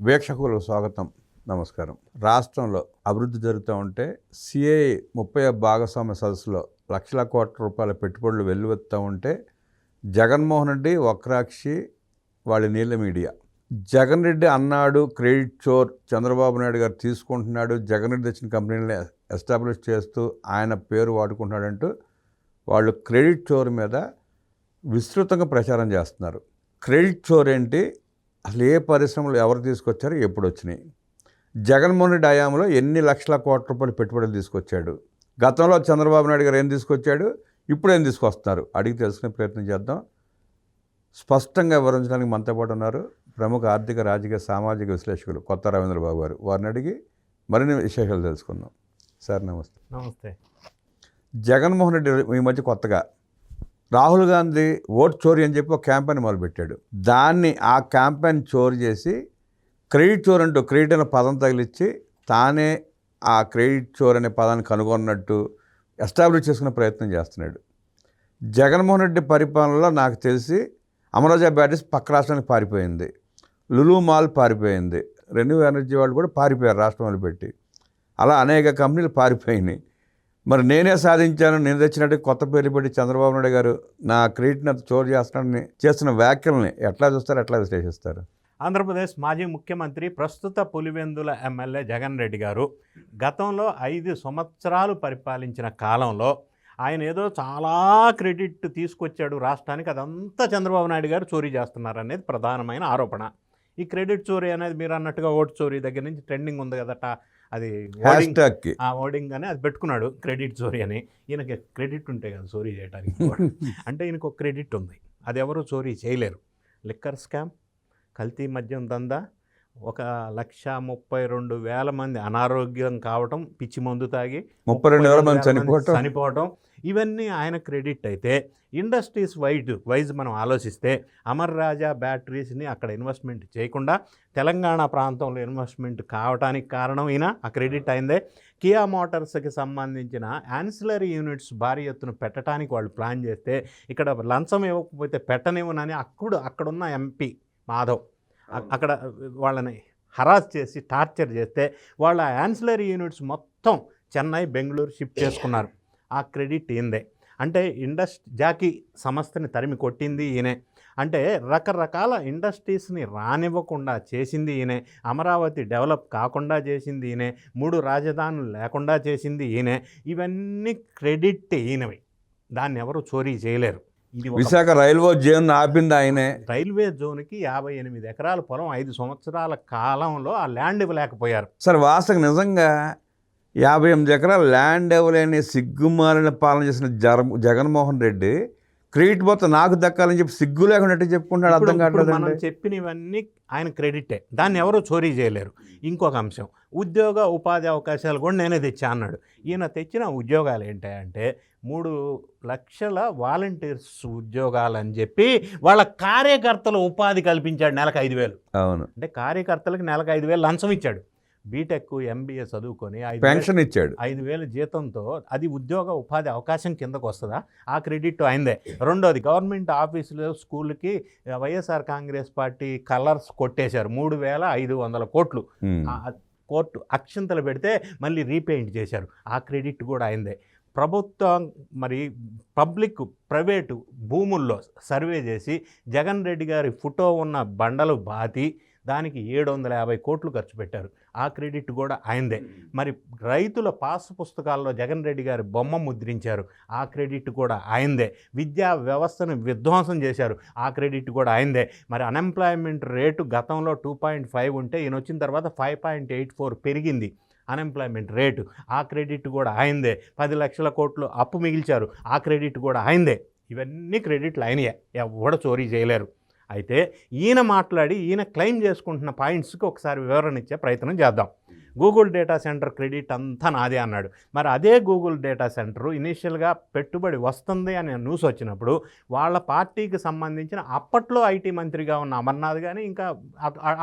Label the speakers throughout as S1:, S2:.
S1: వీక్షకులకు స్వాగతం, నమస్కారం. రాష్ట్రంలో అభివృద్ధి జరుగుతూ ఉంటే సిఐ 30వ భాగస్వామ్య సదస్సులో లక్షల కోట్ల రూపాయల పెట్టుబడులు వెల్లువెత్తుతూ ఉంటే జగన్మోహన్ రెడ్డి వక్రాక్షి వాళ్ళ నీళ్ళ మీడియా. జగన్ రెడ్డి అన్నాడు క్రెడిట్ చోర్ చంద్రబాబు నాయుడు గారు తీసుకుంటున్నాడు, జగన్ రెడ్డి తెచ్చిన కంపెనీలను ఎస్టాబ్లిష్ చేస్తూ ఆయన పేరు వాడుకుంటున్నాడంటూ వాళ్ళు క్రెడిట్ చోర్ మీద విస్తృతంగా ప్రచారం చేస్తున్నారు. క్రెడిట్ చోర్ ఏంటి, అసలు ఏ పరిశ్రమలు ఎవరు తీసుకొచ్చారు, ఎప్పుడు వచ్చినాయి, జగన్మోహన్ రెడ్డి హయాంలో ఎన్ని లక్షల కోట్ల రూపాయలు పెట్టుబడులు తీసుకొచ్చాడు, గతంలో చంద్రబాబు నాయుడు గారు ఏం తీసుకొచ్చాడు, ఇప్పుడు ఏం తీసుకొస్తున్నారు అడిగి తెలుసుకునే ప్రయత్నం చేద్దాం. స్పష్టంగా వివరించడానికి మనతో పాటు ఉన్నారు ప్రముఖ ఆర్థిక, రాజకీయ, సామాజిక విశ్లేషకులు కొత్త రవీంద్రబాబు గారు. వారిని అడిగి మరిన్ని విశేషాలు తెలుసుకుందాం. సార్ నమస్తే.
S2: నమస్తే.
S1: జగన్మోహన్ రెడ్డి ఈ మధ్య కొత్తగా రాహుల్ గాంధీ ఓట్ చోరీ అని చెప్పి ఒక క్యాంపెయిన్ మొదలుపెట్టాడు. దాన్ని ఆ క్యాంపెయిన్ చోరీ చేసి క్రెడిట్ చోర్ అంటూ క్రెడిట్ అనే పదం తగిలిచ్చి తానే ఆ క్రెడిట్ చోర్ అనే పదాన్ని కనుగొన్నట్టు ఎస్టాబ్లిష్ చేసుకునే ప్రయత్నం చేస్తున్నాడు. జగన్మోహన్ రెడ్డి పరిపాలనలో నాకు తెలిసి అమరాజా బ్యాటరీస్ పక్క రాష్ట్రానికి పారిపోయింది, లులు మాల్ పారిపోయింది, రెన్యూ ఎనర్జీ వాళ్ళు కూడా పారిపోయారు రాష్ట్రం వదిలిపెట్టి. అలా అనేక కంపెనీలు పారిపోయినాయి. మరి నేనే సాధించాను, నేను తెచ్చినట్టు కొత్త పేరు పెట్టి చంద్రబాబు నాయుడు గారు నా క్రెడిట్ని చోరు చేస్తున్నాడని చేస్తున్న వ్యాఖ్యల్ని ఎట్లా చూస్తారు, ఎట్లా విశ్లేషిస్తారు?
S2: ఆంధ్రప్రదేశ్ మాజీ ముఖ్యమంత్రి, ప్రస్తుత పులివెందుల ఎమ్మెల్యే జగన్ రెడ్డి గారు గతంలో 5 సంవత్సరాలు పరిపాలించిన కాలంలో ఆయన ఏదో చాలా క్రెడిట్ తీసుకొచ్చాడు రాష్ట్రానికి, అదంతా చంద్రబాబు నాయుడు గారు చోరీ చేస్తున్నారనేది ప్రధానమైన ఆరోపణ. ఈ క్రెడిట్ చోరీ అనేది మీరు అన్నట్టుగా ఓటు చోరీ దగ్గర నుంచి ట్రెండింగ్ ఉంది కదట, అది ఆ ఓడింగ్ అని అది పెట్టుకున్నాడు క్రెడిట్ చోరీ అని. ఈయనకి క్రెడిట్ ఉంటే కదా చోరీ చేయడానికి అంటే ఈయనకు ఒక క్రెడిట్ ఉంది, అది ఎవరు చోరీ చేయలేరు. లిక్కర్ స్కామ్, కల్తీ మద్యం దందా, 1,32,000 మంది అనారోగ్యం కావటం, పిచ్చి మందు తాగి
S1: 32,000 మంది
S2: చనిపోవటం, ఇవన్నీ ఆయన క్రెడిట్. అయితే ఇండస్ట్రీస్ వైజ్ మనం ఆలోచిస్తే అమర్ రాజా బ్యాటరీస్ని అక్కడ ఇన్వెస్ట్మెంట్ చేయకుండా తెలంగాణ ప్రాంతంలో ఇన్వెస్ట్మెంట్ కావడానికి కారణం ఈయన ఆ క్రెడిట్ అయిందే. కియా మోటార్స్కి సంబంధించిన యాన్సిలరీ యూనిట్స్ భారీ ఎత్తున పెట్టడానికి వాళ్ళు ప్లాన్ చేస్తే ఇక్కడ లంచం ఇవ్వకపోతే పెట్టనివ్వనని అక్కడున్న ఎంపీ మాధవ్ అక్కడ వాళ్ళని హరాస్ చేసి టార్చర్ చేస్తే వాళ్ళ యాన్సిలరీ యూనిట్స్ మొత్తం చెన్నై, బెంగళూరు షిఫ్ట్ చేసుకున్నారు. ఆ క్రెడిట్ ఈయనదే. అంటే జాకీ సంస్థని తరిమి కొట్టింది ఈయనే. అంటే రకరకాల ఇండస్ట్రీస్ని రానివ్వకుండా చేసింది ఈయనే, అమరావతి డెవలప్ కాకుండా చేసింది ఈయనే, 3 రాజధానులు లేకుండా చేసింది ఈయనే. ఇవన్నీ క్రెడిట్ ఈయనవి, దాన్ని ఎవరు చోరీ చేయలేరు.
S1: విశాఖ రైల్వే జోన్ ఆపింది ఆయనే.
S2: రైల్వే జోన్కి 58 ఎకరాల పొలం 5 సంవత్సరాల కాలంలో ఆ ల్యాండ్ ఇవ్వలేకపోయారు.
S1: సార్ వాస్తవం నిజంగా 58 ఎకరాల ల్యాండ్ ఇవ్వలేని సిగ్గుమాలిన పాలన చేసిన జగన్మోహన్ రెడ్డి క్రెడిట్ మొత్తం నాకు దక్కాలని చెప్పి సిగ్గు లేకుండా చెప్పుకుంటాడు. అర్థం కావట్లేదు.
S2: మనం చెప్పినవన్నీ ఆయన క్రెడిటే, దాన్ని ఎవరు చోరీ చేయలేరు. ఇంకొక అంశం, ఉద్యోగ ఉపాధి అవకాశాలు కూడా నేనే తెచ్చా అన్నాడు. ఈయన తెచ్చిన ఉద్యోగాలు ఏంటంటే 3 లక్షల వాలంటీర్స్ ఉద్యోగాలు అని చెప్పి వాళ్ళ కార్యకర్తల ఉపాధి కల్పించాడు. నెలకు 5,000.
S1: అవును,
S2: అంటే కార్యకర్తలకు నెలకు 5,000 లంచం ఇచ్చాడు. బీటెక్, ఎంబీఏ చదువుకొని
S1: పెన్షన్ ఇచ్చాడు.
S2: 5,000 జీతంతో అది ఉద్యోగ ఉపాధి అవకాశం కిందకు వస్తుందా? ఆ క్రెడిట్ అయిందే. రెండోది, గవర్నమెంట్ ఆఫీసులు, స్కూల్కి వైఎస్ఆర్ కాంగ్రెస్ పార్టీ కలర్స్ కొట్టేశారు. 3,500 కోట్లు కోర్టు అక్షింతలు పెడితే మళ్ళీ రీపెయింట్ చేశారు. ఆ క్రెడిట్ కూడా అయిందే. ప్రభుత్వం మరి పబ్లిక్ ప్రైవేటు భూముల్లో సర్వే చేసి జగన్ రెడ్డి గారి ఫోటో ఉన్న బండలు బాతి దానికి 750 కోట్లు ఖర్చు పెట్టారు. ఆ క్రెడిట్ కూడా అయిందే. మరి రైతుల పాస్ పుస్తకాల్లో జగన్ రెడ్డి గారి బొమ్మ ముద్రించారు. ఆ క్రెడిట్ కూడా అయిందే. విద్యా వ్యవస్థను విధ్వంసం చేశారు. ఆ క్రెడిట్ కూడా అయిందే. మరి అన్ఎంప్లాయ్మెంట్ రేటు గతంలో 2.5 ఉంటే ఈయన వచ్చిన తర్వాత 5.84 పెరిగింది అన్ఎంప్లాయ్మెంట్ రేటు. ఆ క్రెడిట్ కూడా అయిందే. 10 లక్షల కోట్లు అప్పు మిగిల్చారు. ఆ క్రెడిట్ కూడా అయిందే. ఇవన్నీ క్రెడిట్లు అయినాయే, ఎవడ చోరీ చేయలేరు. అయితే ఈయన మాట్లాడి ఈయన క్లెయిమ్ చేసుకుంటున్న పాయింట్స్కి ఒకసారి వివరణ ఇచ్చే ప్రయత్నం చేద్దాం. గూగుల్ డేటా సెంటర్ క్రెడిట్ అంతా నాదే అన్నాడు. మరి అదే గూగుల్ డేటా సెంటర్ ఇనీషియల్గా పెట్టుబడి వస్తుంది అని న్యూస్ వచ్చినప్పుడు వాళ్ళ పార్టీకి సంబంధించిన అప్పట్లో ఐటీ మంత్రిగా ఉన్న అమర్నాథ్ కానీ ఇంకా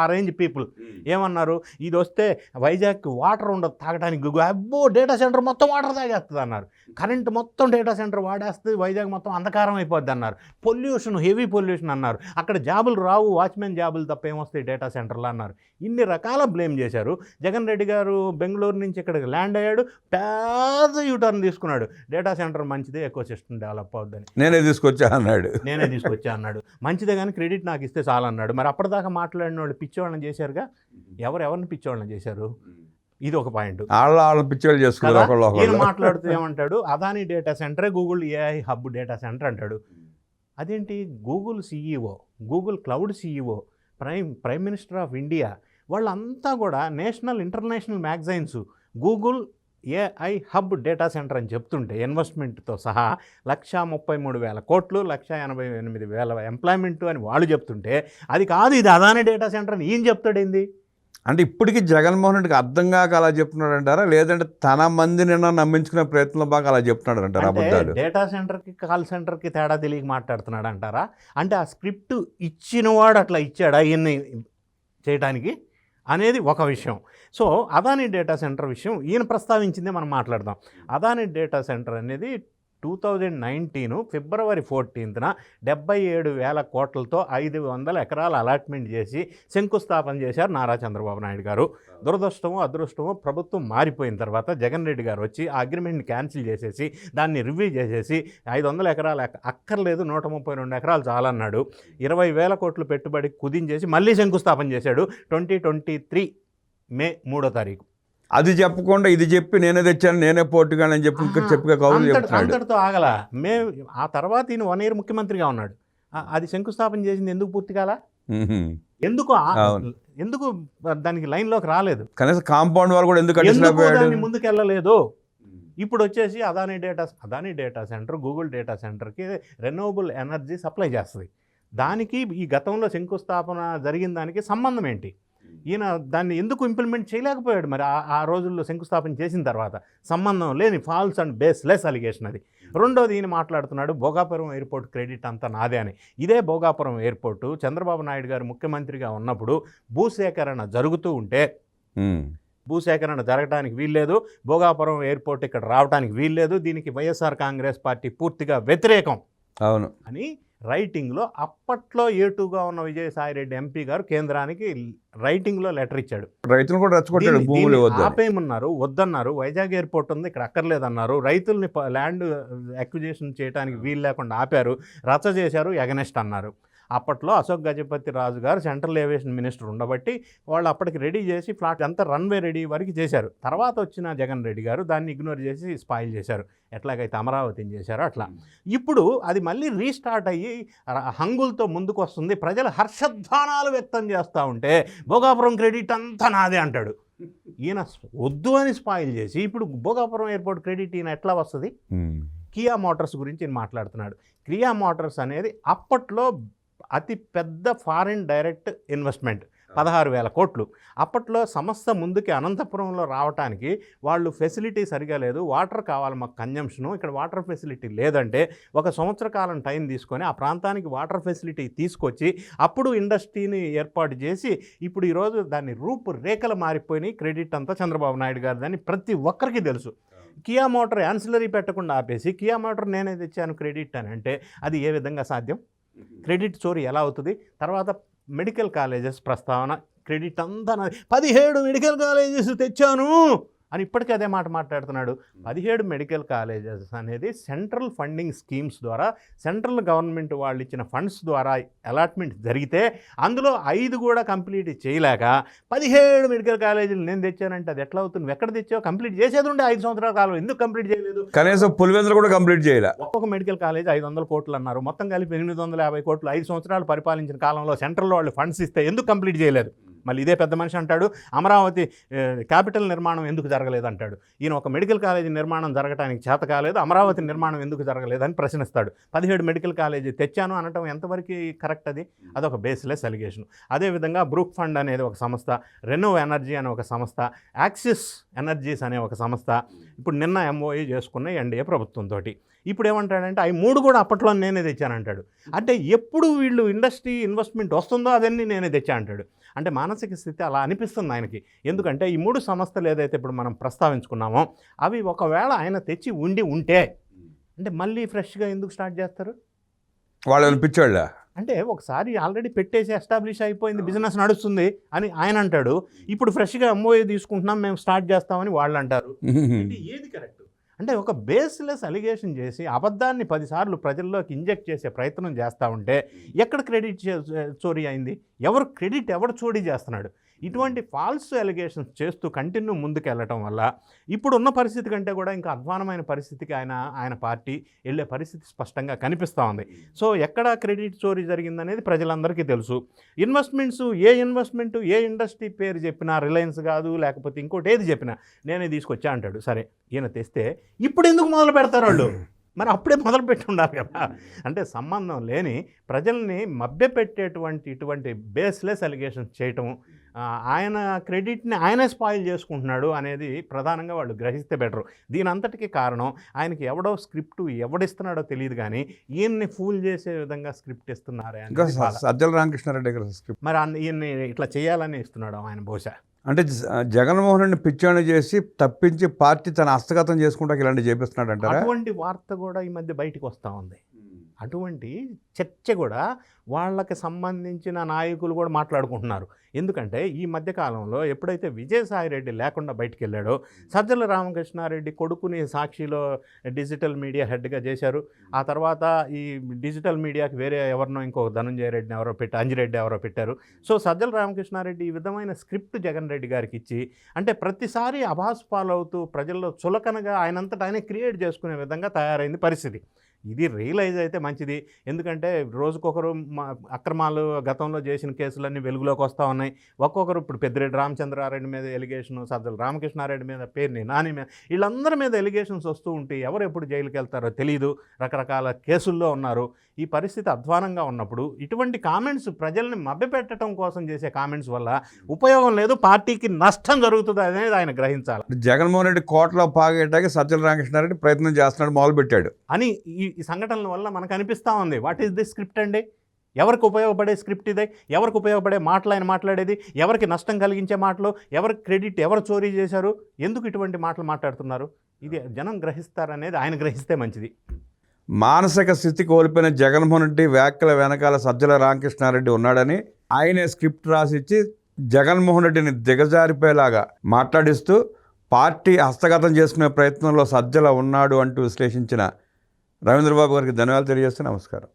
S2: ఆ రేంజ్ పీపుల్ ఏమన్నారు, ఇది వస్తే వైజాగ్కి వాటర్ ఉండదు తాగడానికి, గూగుల్ అబ్బో డేటా సెంటర్ మొత్తం వాటర్ తాగేస్తుంది అన్నారు. కరెంట్ మొత్తం డేటా సెంటర్ వాడేస్తుంది, వైజాగ్ మొత్తం అంధకారం అయిపోద్ది అన్నారు. పొల్యూషన్, హెవీ పొల్యూషన్ అన్నారు. అక్కడ జాబులు రావు, వాచ్మెన్ జాబులు తప్ప ఏమొస్తాయి డేటా సెంటర్లో అన్నారు. ఇన్ని రకాల బ్లేమ్ చేశారు. జగన్ రెడ్డి గారు బెంగళూరు నుంచి ఇక్కడికి ల్యాండ్ అయ్యాడు, పెద్ద యూటర్న్ తీసుకున్నాడు. డేటా సెంటర్ మంచిదే, ఎకో సిస్టమ్ డెవలప్ అవుద్దని
S1: నేనే తీసుకొచ్చా
S2: అన్నాడు. మంచిదే కానీ క్రెడిట్ నాకు ఇస్తే చాలన్నాడు. మరి అప్పటిదాకా మాట్లాడిన వాళ్ళు పిచ్చోళ్ళని చేశారుగా. ఎవరిని పిచ్చోళ్ళని చేశారు? ఇది ఒక పాయింట్.
S1: వాళ్ళ పిచ్చోళ్ళు చేసుకున్నారు.
S2: ఈయన మాట్లాడుతూ ఏమంటాడు, అదాని డేటా సెంటరే Google AI hub data centre అంటాడు. అదేంటి? Google CEO, Google cloud CEO, prime minister of India వాళ్ళంతా కూడా national international magazines Google AI hub data centre అని చెప్తుంటే ఇన్వెస్ట్మెంట్తో సహా 1,33,000 కోట్లు, 1,88,000 ఎంప్లాయ్మెంట్ అని వాళ్ళు చెప్తుంటే అది కాదు, ఇది అదాని డేటా సెంటర్ అని ఈయన చెప్తాడేంది?
S1: అంటే ఇప్పటికీ జగన్మోహన్ రెడ్డికి అర్థం కాక అలా చెప్తున్నాడు అంటారా, లేదంటే తన మందిని నమ్మించుకునే ప్రయత్నంలో బాగా అలా చెప్తున్నాడు అంటారా? అబద్ధాలు.
S2: డేటా సెంటర్కి కాల్ సెంటర్కి తేడా తెలియక మాట్లాడుతున్నాడు అంటారా? అంటే ఆ స్క్రిప్ట్ ఇచ్చినవాడు అట్లా ఇచ్చాడా ఈయన్ని చేయడానికి అనేది ఒక విషయం. సో అదాని డేటా సెంటర్ విషయం ఈయన ప్రస్తావించిందే మనం మాట్లాడదాం. అదాని డేటా సెంటర్ అనేది 2019 ఫిబ్రవరి 14న 77,000 కోట్లతో 500 ఎకరాల అలాట్మెంట్ చేసి శంకుస్థాపన చేశారు నారా చంద్రబాబు నాయుడు గారు. దురదృష్టమో అదృష్టమో ప్రభుత్వం మారిపోయిన తర్వాత జగన్ రెడ్డి గారు వచ్చి ఆ అగ్రిమెంట్ని క్యాన్సిల్ చేసేసి దాన్ని రివ్యూ చేసేసి 500 ఎకరాలు అక్కర్లేదు, 132 ఎకరాలు చాలన్నాడు. 20,000 కోట్లు పెట్టుబడి కుదించేసి మళ్ళీ శంకుస్థాపన చేశాడు 2023 మే 3వ తారీఖు.
S1: అది చెప్పకుండా ఇది చెప్పి నేనే తెచ్చాను, నేనే పోటీగానని చెప్పి ఇంకా చెప్పగా కౌలు చెప్తున్నాడు.
S2: అంతటితో ఆగల. ఆ తర్వాత ఈయన 1 year ముఖ్యమంత్రిగా ఉన్నాడు. అది శంకుస్థాపన చేసింది ఎందుకు పూర్తి కాలా? ఎందుకు దానికి లైన్లోకి రాలేదు?
S1: కనీసం కాంపౌండ్ వాళ్ళు కూడా ఎందుకు
S2: దాన్ని ముందుకెళ్ళలేదు? ఇప్పుడు వచ్చేసి Adani data centre Google data సెంటర్కి రెన్యూవబుల్ ఎనర్జీ సప్లై చేస్తుంది. దానికి ఈ గతంలో శంకుస్థాపన జరిగిన దానికి సంబంధం ఏంటి? ఈయన దాన్ని ఎందుకు ఇంప్లిమెంట్ చేయలేకపోయాడు? మరి ఆ రోజుల్లో శంకుస్థాపన చేసిన తర్వాత సంబంధం లేని ఫాల్స్ అండ్ బేస్లెస్ అలిగేషన్ అది. రెండోది ఈయన మాట్లాడుతున్నాడు భోగాపురం ఎయిర్పోర్ట్ క్రెడిట్ అంతా నాదే అని. ఇదే భోగాపురం ఎయిర్పోర్టు చంద్రబాబు నాయుడు గారు ముఖ్యమంత్రిగా ఉన్నప్పుడు భూసేకరణ జరుగుతూ ఉంటే భూసేకరణ జరగడానికి వీల్లేదు, భోగాపురం ఎయిర్పోర్ట్ ఇక్కడ రావడానికి వీల్లేదు, దీనికి వైఎస్ఆర్ కాంగ్రెస్ పార్టీ పూర్తిగా వ్యతిరేకం
S1: అవును
S2: అని రైటింగ్లో అప్పట్లో ఏటుగా ఉన్న విజయసాయిరెడ్డి ఎంపీ గారు కేంద్రానికి రైటింగ్లో లెటర్ ఇచ్చాడు.
S1: రైతులు కూడా రెచ్చగొట్టాడు, భూములు
S2: ఆపేయమన్నారు, వద్దన్నారు. వైజాగ్ ఎయిర్పోర్ట్ ఉంది, ఇక్కడ అక్కర్లేదన్నారు. రైతుల్ని ల్యాండ్ అక్విజిషన్ చేయడానికి వీలు లేకుండా ఆపారు, రచ్చ చేశారు, ఎగనెస్ట్ అన్నారు. అప్పట్లో అశోక్ గజపతి రాజు గారు సెంట్రల్ ఏవియేషన్ మినిస్టర్ ఉండబట్టి వాళ్ళు అప్పటికి రెడీ చేసి ఫ్లాట్ అంతా రన్వే రెడీ వరకు చేశారు. తర్వాత వచ్చిన జగన్ రెడ్డి గారు దాన్ని ఇగ్నోర్ చేసి స్పాయిల్ చేశారు, ఎట్లాగైతే అమరావతిని చేశారో అట్లా. ఇప్పుడు అది మళ్ళీ రీస్టార్ట్ అయ్యి హంగులతో ముందుకు వస్తుంది. ప్రజలు హర్షధ్వానాలు వ్యక్తం చేస్తూ ఉంటే భోగాపురం క్రెడిట్ అంతా నాదే అంటాడు. ఈయన వద్దు అని స్పాయిల్ చేసి ఇప్పుడు భోగాపురం ఎయిర్పోర్ట్ క్రెడిట్ ఈయన ఎట్లా వస్తుంది? కియా మోటార్స్ గురించి ఈయన మాట్లాడుతున్నాడు. కియా మోటార్స్ అనేది అప్పట్లో అతి పెద్ద ఫారిన్ డైరెక్ట్ ఇన్వెస్ట్మెంట్, 16,000 కోట్లు. అప్పట్లో సంస్థ ముందుకి అనంతపురంలో రావడానికి వాళ్ళు ఫెసిలిటీ సరిగా లేదు, వాటర్ కావాలి మాకు కన్జంప్షను, ఇక్కడ వాటర్ ఫెసిలిటీ లేదంటే 1 సంవత్సర కాలం టైం తీసుకొని ఆ ప్రాంతానికి వాటర్ ఫెసిలిటీ తీసుకొచ్చి అప్పుడు ఇండస్ట్రీని ఏర్పాటు చేసి ఇప్పుడు ఈరోజు దాన్ని రూపురేఖలు మారిపోయినాయి. క్రెడిట్ అంతా చంద్రబాబు నాయుడు గారు దాన్ని ప్రతి ఒక్కరికి తెలుసు. కియా మోటార్ యాన్సిలరీ పెట్టకుండా ఆపేసి కియా మోటార్ నేనే తెచ్చాను క్రెడిట్ అని అంటే అది ఏ విధంగా సాధ్యం? క్రెడిట్ చోరీ ఎలా అవుతుంది? తర్వాత మెడికల్ కాలేజెస్ ప్రస్తావన, క్రెడిట్ అంతా 17 మెడికల్ కాలేజెస్ తెచ్చాను అని ఇప్పటికీ అదే మాట మాట్లాడుతున్నాడు. 17 మెడికల్ కాలేజెస్ అనేది సెంట్రల్ ఫండింగ్ స్కీమ్స్ ద్వారా సెంట్రల్ గవర్నమెంట్ వాళ్ళు ఇచ్చిన ఫండ్స్ ద్వారా అలాట్మెంట్ జరిగితే అందులో 5 కూడా కంప్లీట్ చేయలేక 17 మెడికల్ కాలేజీలు నేను తెచ్చానంటే అది ఎట్లా అవుతుంది? ఎక్కడ తెచ్చావు? కంప్లీట్ చేసేది ఉండే 5 సంవత్సరాల కాలం ఎందుకు కంప్లీట్ చేయలేదు?
S1: కనీసం పులివెందులు కూడా కంప్లీట్ చేయలే.
S2: ఒక్కొక్క మెడికల్ కాలేజ్ 500 కోట్లు అన్నారు, మొత్తం కలిపి 850 కోట్లు 5 సంవత్సరాలు పరిపాలించిన కాలంలో సెంట్రల్ వాళ్ళు ఫండ్స్ ఇస్తే ఎందుకు కంప్లీట్ చేయలేదు? మళ్ళీ ఇదే పెద్ద మనిషి అంటాడు అమరావతి క్యాపిటల్ నిర్మాణం ఎందుకు జరగలేదు అంటాడు. ఈయన ఒక మెడికల్ కాలేజీ నిర్మాణం జరగడానికి చేత కాలేదు, అమరావతి నిర్మాణం ఎందుకు జరగలేదని ప్రశ్నిస్తాడు. 17 మెడికల్ కాలేజీ తెచ్చాను అనటం ఎంతవరకు కరెక్ట్? అదొక బేస్లెస్ అలిగేషన్. అదేవిధంగా బ్రూక్ ఫండ్ అనేది ఒక సంస్థ, రెనోవ్ ఎనర్జీ అనే ఒక సంస్థ, యాక్సిస్ ఎనర్జీస్ అనే ఒక సంస్థ ఇప్పుడు నిన్న ఎంఓఈ చేసుకున్న ఎన్డీఏ ప్రభుత్వంతో. ఇప్పుడు ఏమంటాడంటే అవి 3 కూడా అప్పట్లో నేనే తెచ్చానంటాడు. అంటే ఎప్పుడు వీళ్ళు ఇండస్ట్రీ ఇన్వెస్ట్మెంట్ వస్తుందో అదన్నీ నేనే తెచ్చా అంటాడు. అంటే మానసిక స్థితి అలా అనిపిస్తుంది ఆయనకి. ఎందుకంటే ఈ 3 సంస్థలు ఏదైతే ఇప్పుడు మనం ప్రస్తావించుకున్నామో అవి ఒకవేళ ఆయన తెచ్చి ఉంటే అంటే మళ్ళీ ఫ్రెష్గా ఎందుకు స్టార్ట్ చేస్తారు?
S1: వాళ్ళు అనిపించాళ్ళ
S2: అంటే ఒకసారి ఆల్రెడీ పెట్టేసి ఎస్టాబ్లిష్ అయిపోయింది, బిజినెస్ నడుస్తుంది అని ఆయన అంటాడు. ఇప్పుడు ఫ్రెష్గా ఎంఓఏ తీసుకుంటున్నాం, మేము స్టార్ట్ చేస్తామని వాళ్ళు అంటారు. ఏది కరెక్ట్? అంటే ఒక బేస్లెస్ అలిగేషన్ చేసి అబద్ధాన్ని 10 సార్లు ప్రజల్లోకి ఇంజెక్ట్ చేసే ప్రయత్నం చేస్తూ ఉంటే ఎక్కడ క్రెడిట్ చోరీ అయింది? ఎవరు చోరీ చేస్తున్నాడు? ఇటువంటి ఫాల్స్ అలిగేషన్స్ చేస్తూ కంటిన్యూ ముందుకు వెళ్ళటం వల్ల ఇప్పుడున్న పరిస్థితి కంటే కూడా ఇంకా అధ్వానమైన పరిస్థితికి ఆయన పార్టీ వెళ్ళే పరిస్థితి స్పష్టంగా కనిపిస్తూ ఉంది. సో ఎక్కడ క్రెడిట్ చోరీ జరిగిందనేది ప్రజలందరికీ తెలుసు. ఏ ఇన్వెస్ట్మెంట్ ఏ ఇండస్ట్రీ పేరు చెప్పినా, రిలయన్స్ కాదు లేకపోతే ఇంకోటి ఏది చెప్పినా నేనే తీసుకొచ్చా అంటాడు. సరే, ఈయన తెస్తే ఇప్పుడు ఎందుకు మొదలు పెడతారు వాళ్ళు? మరి అప్పుడే మొదలుపెట్టి ఉండాలి కదా. అంటే సంబంధం లేని ప్రజల్ని మభ్యపెట్టేటువంటి ఇటువంటి బేస్లెస్ అలిగేషన్స్ చేయటం, ఆయన క్రెడిట్ని ఆయనే స్పాయిల్ చేసుకుంటున్నాడు అనేది ప్రధానంగా వాళ్ళు గ్రహిస్తే బెటరు. దీని అంతటికీ కారణం ఆయనకి ఎవడో స్క్రిప్ట్ ఎవడిస్తున్నాడో తెలియదు, కానీ ఈయన్ని ఫూల్ చేసే విధంగా స్క్రిప్ట్ ఇస్తున్నారే అని
S1: సజ్జల రామకృష్ణారెడ్డి గారు స్క్రిప్ట్.
S2: మరి ఈయన్ని ఇట్లా చేయాలని ఇస్తున్నాడు ఆయన బహుశా.
S1: అంటే జగన్మోహన్ రెడ్డిని పిచ్చాణి చేసి తప్పించి పార్టీ తన హస్తగతం చేసుకుంటా ఇలాంటి చేపిస్తున్నాడు అంటారా?
S2: అటువంటి వార్త కూడా ఈ మధ్య బయటికి వస్తూ ఉంది. అటువంటి చర్చ కూడా వాళ్ళకి సంబంధించిన నాయకులు కూడా మాట్లాడుకుంటున్నారు. ఎందుకంటే ఈ మధ్యకాలంలో ఎప్పుడైతే విజయసాయిరెడ్డి లేకుండా బయటికి వెళ్ళాడో, సజ్జల రామకృష్ణారెడ్డి కొడుకుని సాక్షిలో డిజిటల్ మీడియా హెడ్గా చేశారు. ఆ తర్వాత ఈ డిజిటల్ మీడియాకి వేరే ఎవరినో ఇంకొక ధనంజయ రెడ్డిని అంజిరెడ్డి ఎవరో పెట్టారు. సో సజ్జల రామకృష్ణారెడ్డి ఈ విధమైన స్క్రిప్ట్ జగన్ రెడ్డి గారికి ఇచ్చి, అంటే ప్రతిసారి అభాస్ పాలవుతూ ప్రజల్లో చులకనగా ఆయనంతటా ఆయనే క్రియేట్ చేసుకునే విధంగా తయారైంది పరిస్థితి. ఇది రియలైజ్ అయితే మంచిది. ఎందుకంటే రోజుకొకరు అక్రమాలు గతంలో చేసిన కేసులన్నీ వెలుగులోకి వస్తూ ఉన్నాయి. ఒక్కొక్కరు ఇప్పుడు పెద్దిరెడ్డి రామచంద్రారెడ్డి మీద ఎలిగేషను, సజ్జల రామకృష్ణారెడ్డి మీద, పేర్ని నాని మీద, వీళ్ళందరి మీద ఎలిగేషన్స్ వస్తూ ఉంటే ఎవరు ఎప్పుడు జైలుకి వెళ్తారో తెలియదు. రకరకాల కేసుల్లో ఉన్నారు. ఈ పరిస్థితి అధ్వానంగా ఉన్నప్పుడు ఇటువంటి కామెంట్స్ ప్రజల్ని మభ్యపెట్టడం కోసం చేసే కామెంట్స్ వల్ల ఉపయోగం లేదు, పార్టీకి నష్టం జరుగుతుంది అనేది ఆయన గ్రహించాలి.
S1: జగన్మోహన్ రెడ్డి కోటలో పాగేటానికి సజ్జల రామకృష్ణారెడ్డి ప్రయత్నం చేస్తున్నాడు, మొదలుపెట్టాడు
S2: అని ఈ సంఘటనల వల్ల మనకు అనిపిస్తూ ఉంది. వాట్ ఈస్ దిస్ స్క్రిప్ట్ అండి? ఎవరికి ఉపయోగపడే స్క్రిప్ట్ ఇదే? ఎవరికి ఉపయోగపడే మాటలు ఆయన మాట్లాడేది? ఎవరికి నష్టం కలిగించే మాటలు? ఎవరికి క్రెడిట్ ఎవరు చోరీ చేశారు? ఎందుకు ఇటువంటి మాటలు మాట్లాడుతున్నారు? ఇది జనం గ్రహిస్తారనేది ఆయన గ్రహిస్తే మంచిది.
S1: మానసిక స్థితి కోల్పోయిన జగన్మోహన్ రెడ్డి వ్యాఖ్యల వెనకాల సజ్జల రామకృష్ణారెడ్డి ఉన్నాడని ఆయనే స్క్రిప్ట్ రాసిచ్చి జగన్మోహన్ రెడ్డిని దిగజారిపోయేలాగా మాట్లాడిస్తూ పార్టీ హస్తగతం చేసుకునే ప్రయత్నంలో సజ్జల ఉన్నాడు అంటూ విశ్లేషించిన రవీంద్రబాబు గారికి ధన్యవాదాలు తెలియజేస్తూ నమస్కారం.